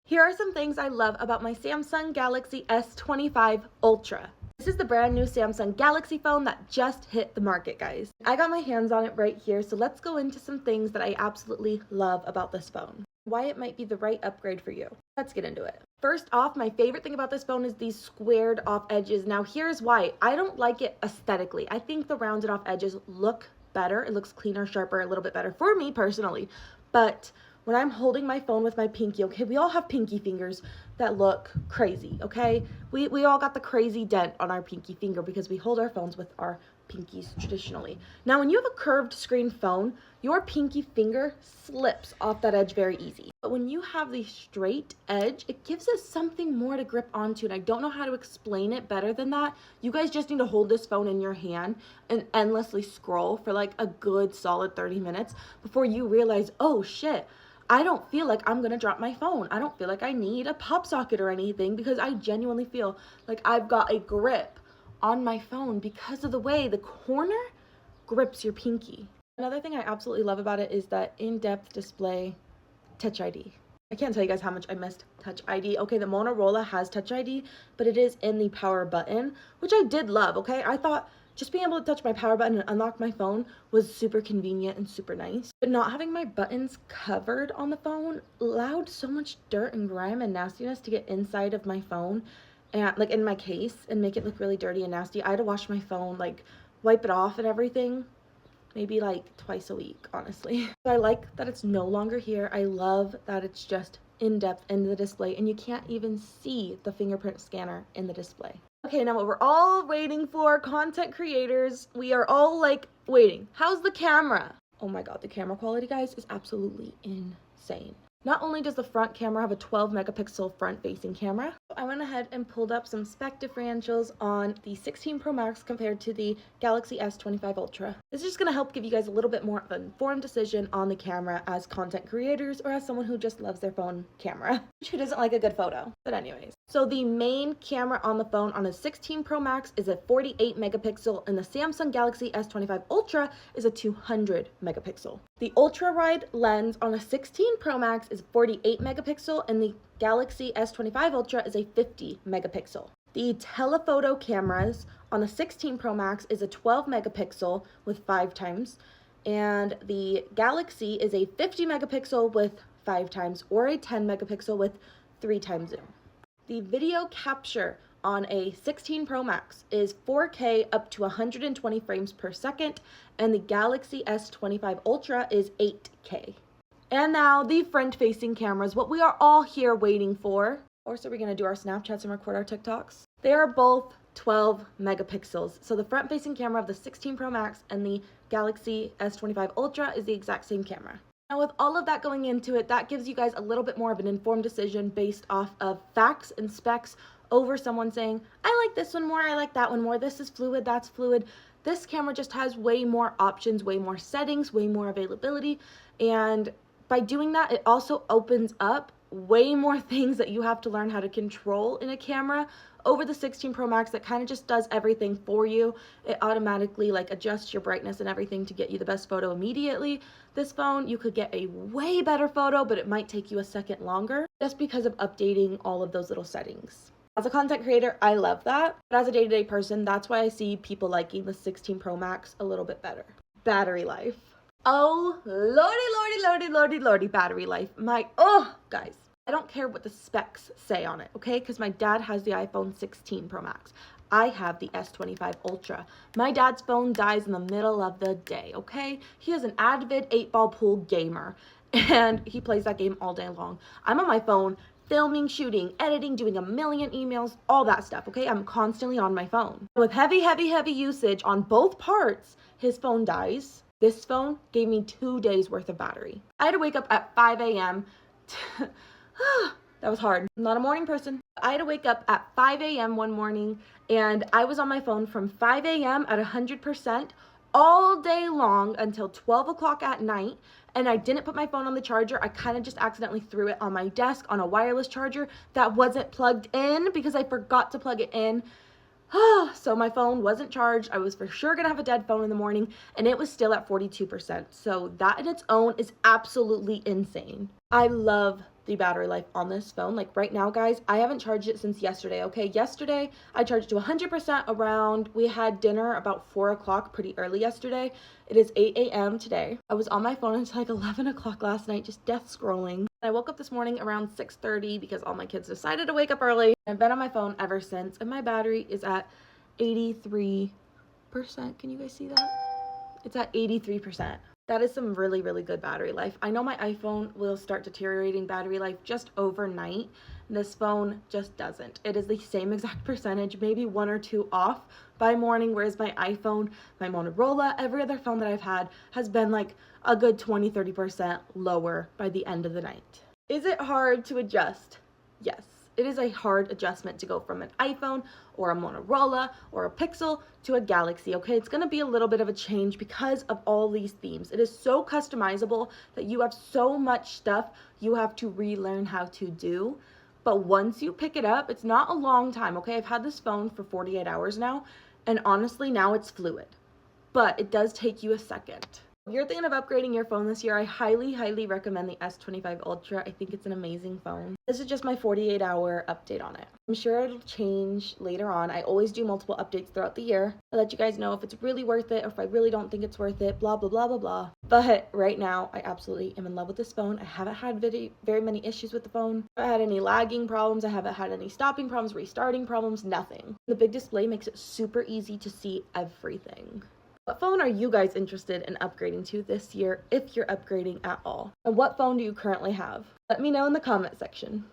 Here are some things I love about my Samsung Galaxy S25 Ultra. This is the brand new Samsung Galaxy phone that just hit the market, guys. I got my hands on it right here, so let's go into some things that I absolutely love about this phone. Why it might be the right upgrade for you. Let's get into it. First off, my favorite thing about this phone is these squared off edges. Now here's why. I don't like it aesthetically. I think the rounded off edges look better. It looks cleaner, sharper, a little bit better for me personally. But when I'm holding my phone with my pinky, okay, we all have pinky fingers that look crazy, okay? We all got the crazy dent on our pinky finger because we hold our phones with our pinkies traditionally. Now, when you have a curved screen phone, your pinky finger slips off that edge very easy. But when you have the straight edge, it gives us something more to grip onto, and I don't know how to explain it better than that. You guys just need to hold this phone in your hand and endlessly scroll for like a good solid 30 minutes before you realize, oh shit, I don't feel like I'm gonna drop my phone. I don't feel like I need a pop socket or anything because I genuinely feel like I've got a grip on my phone because of the way the corner grips your pinky. Another thing I absolutely love about it is that in-depth display Touch ID. I can't tell you guys how much I missed Touch ID. Okay, the Motorola has Touch ID, but it is in the power button, which I did love, okay? I thought just being able to touch my power button and unlock my phone was super convenient and super nice. But not having my buttons covered on the phone allowed so much dirt and grime and nastiness to get inside of my phone and like in my case and make it look really dirty and nasty. I had to wash my phone, like wipe it off and everything, maybe like twice a week, honestly. So I like that it's no longer here. I love that it's just in-depth in the display and you can't even see the fingerprint scanner in the display. Okay, now what we're all waiting for, content creators, we are all like waiting. How's the camera? Oh my god, the camera quality, guys, is absolutely insane. Not only does the front camera have a 12 megapixel front-facing camera, I went ahead and pulled up some spec differentials on the 16 Pro Max compared to the Galaxy S25 Ultra. This is just going to help give you guys a little bit more of an informed decision on the camera as content creators or as someone who just loves their phone camera, who doesn't like a good photo. But anyways, so the main camera on the phone on a 16 Pro Max is a 48 megapixel and the Samsung Galaxy S25 Ultra is a 200 megapixel. The ultra wide lens on a 16 Pro Max is 48 megapixel and the Galaxy S25 Ultra is a 50 megapixel. The telephoto cameras on a 16 Pro Max is a 12 megapixel with 5 times and the Galaxy is a 50 megapixel with 5 times or a 10 megapixel with 3 times zoom. The video capture on a 16 Pro Max is 4K up to 120 frames per second and the Galaxy S25 Ultra is 8K. And now the front-facing cameras, what we are all here waiting for. Of course, are we going to do our Snapchats and record our TikToks? They are both 12 megapixels. So the front-facing camera of the 16 Pro Max and the Galaxy S25 Ultra is the exact same camera. Now with all of that going into it, that gives you guys a little bit more of an informed decision based off of facts and specs over someone saying, I like this one more, I like that one more, this is fluid, that's fluid. This camera just has way more options, way more settings, way more availability, and by doing that, it also opens up way more things that you have to learn how to control in a camera over the 16 Pro Max that kind of just does everything for you. It automatically like adjusts your brightness and everything to get you the best photo immediately. This phone, you could get a way better photo, but it might take you a second longer just because of updating all of those little settings. As a content creator, I love that, but as a day-to-day person, that's why I see people liking the 16 Pro Max a little bit better. Battery life. Oh, lordy, battery life. Guys, I don't care what the specs say on it, okay? Because my dad has the iPhone 16 Pro Max. I have the S25 Ultra. My dad's phone dies in the middle of the day, okay? He is an avid 8-ball pool gamer, and he plays that game all day long. I'm on my phone filming, shooting, editing, doing a million emails, all that stuff, okay? I'm constantly on my phone. With heavy usage on both parts, his phone dies. This phone gave me 2 days worth of battery. I had to wake up at 5 a.m. That was hard. I'm not a morning person. I had to wake up at 5 a.m. one morning and I was on my phone from 5 a.m. at 100% all day long until 12 o'clock at night. And I didn't put my phone on the charger. I kind of just accidentally threw it on my desk on a wireless charger that wasn't plugged in because I forgot to plug it in. So my phone wasn't charged. I was for sure gonna have a dead phone in the morning and it was still at 42%. So that in its own is absolutely insane. I love the battery life on this phone. Like right now, guys, I haven't charged it since yesterday, okay? Yesterday, I charged to 100% around, we had dinner about 4 o'clock, pretty early yesterday. It is 8 a.m. today. I was on my phone until like 11 o'clock last night, just death scrolling. I woke up this morning around 6:30 because all my kids decided to wake up early. I've been on my phone ever since, and my battery is at 83%. Can you guys see that? It's at 83%. That is some really, really good battery life. I know my iPhone will start deteriorating battery life just overnight. This phone just doesn't. It is the same exact percentage, maybe 1 or 2 off by morning, whereas my iPhone, my Motorola, every other phone that I've had has been like a good 20-30% lower by the end of the night. Is it hard to adjust? Yes. It is a hard adjustment to go from an iPhone or a Motorola or a Pixel to a Galaxy, okay? It's going to be a little bit of a change because of all these themes. It is so customizable that you have so much stuff you have to relearn how to do. But once you pick it up, it's not a long time, okay? I've had this phone for 48 hours now, and honestly, now it's fluid. But it does take you a second. If you're thinking of upgrading your phone this year, I highly, highly recommend the S25 Ultra. I think it's an amazing phone. This is just my 48-hour update on it. I'm sure it'll change later on. I always do multiple updates throughout the year. I'll let you guys know if it's really worth it or if I really don't think it's worth it, blah, blah, blah, blah, blah. But right now, I absolutely am in love with this phone. I haven't had very many issues with the phone. I haven't had any lagging problems. I haven't had any stopping problems, restarting problems, nothing. The big display makes it super easy to see everything. What phone are you guys interested in upgrading to this year, if you're upgrading at all? And what phone do you currently have? Let me know in the comment section.